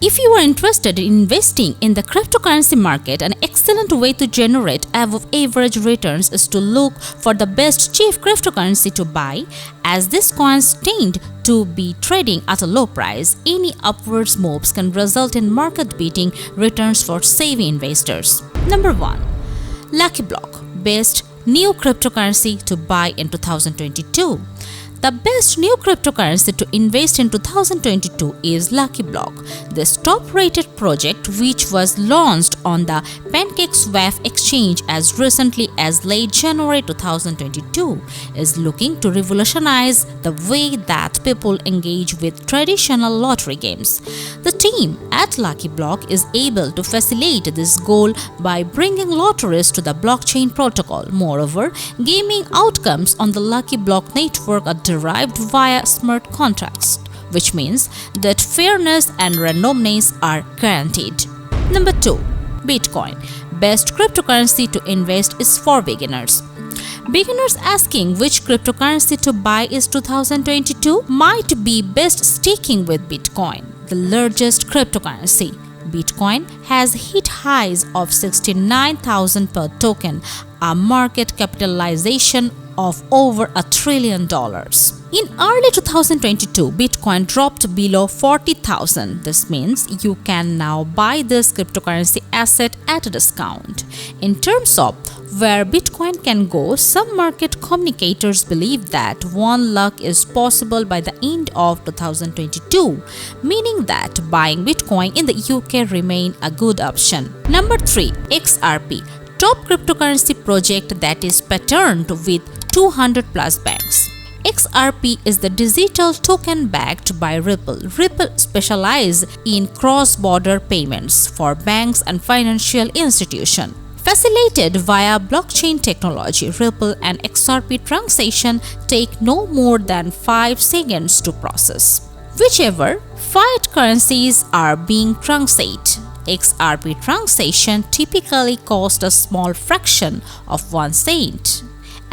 If you are interested in investing in the cryptocurrency market, an excellent way to generate above average returns is to look for the best cheap cryptocurrency to buy, as these coins tend to be trading at a low price. Any upwards moves can result in market-beating returns for savvy investors. Number 1. Lucky Block, best new cryptocurrency to buy in 2022. The best new cryptocurrency to invest in 2022 is Lucky Block. This top-rated project, which was launched on the PancakeSwap exchange as recently as late January 2022, is looking to revolutionize the way that people engage with traditional lottery games. The team at Lucky Block is able to facilitate this goal by bringing lotteries to the blockchain protocol. Moreover, gaming outcomes on the Lucky Block network are derived via smart contracts, which means that fairness and randomness are guaranteed. Number 2. Bitcoin, best cryptocurrency to invest is for beginners. Beginners asking which cryptocurrency to buy is 2022 might be best sticking with Bitcoin, the largest cryptocurrency. Bitcoin has hit highs of 69,000 per token, a market capitalization of over $1 trillion. In early 2022, Bitcoin dropped below 40,000. This means you can now buy this cryptocurrency asset at a discount. In terms of where Bitcoin can go, some market communicators believe that 1 lakh is possible by the end of 2022, meaning that buying Bitcoin in the UK remain a good option. Number 3. XRP, top cryptocurrency project that is patterned with 200 plus banks. XRP is the digital token backed by Ripple. Ripple specializes in cross-border payments for banks and financial institutions. Facilitated via blockchain technology, Ripple and XRP transaction take no more than 5 seconds to process. Whichever fiat currencies are being transacted, XRP transaction typically cost a small fraction of 1 cent.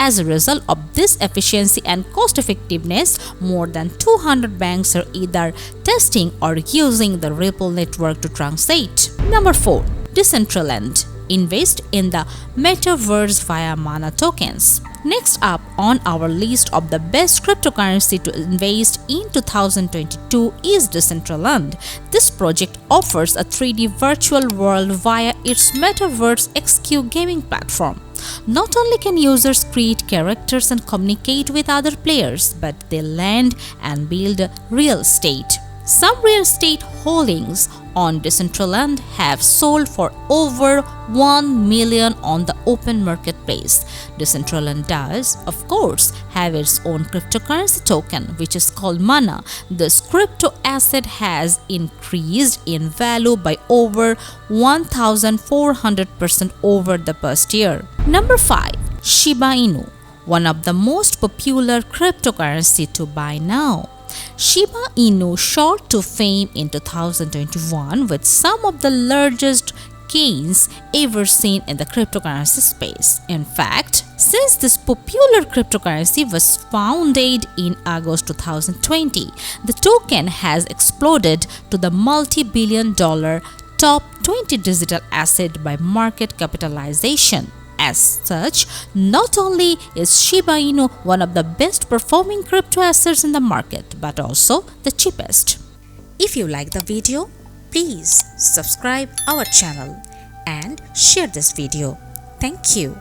As a result of this efficiency and cost effectiveness, more than 200 banks are either testing or using the Ripple network to transact. Number 4. Decentraland, invest in the metaverse via Mana tokens. Next up on our list of the best cryptocurrency to invest in 2022 is Decentraland. This project offers a 3D virtual world via its Metaverse XQ gaming platform. Not only can users create characters and communicate with other players, but they land and build real estate. Some real estate holdings on Decentraland have sold for over 1 million on the open marketplace. Decentraland does, of course, have its own cryptocurrency token, which is called Mana. This crypto asset has increased in value by over 1,400% over the past year. Number 5. Shiba Inu, one of the most popular cryptocurrency to buy now. Shiba Inu shot to fame in 2021 with some of the largest gains ever seen in the cryptocurrency space. In fact, since this popular cryptocurrency was founded in August 2020, the token has exploded to the multi-billion-dollar top 20 digital asset by market capitalization. As such, not only is Shiba Inu one of the best performing crypto assets in the market, but also the cheapest. If you like the video, please subscribe our channel and share this video. Thank you.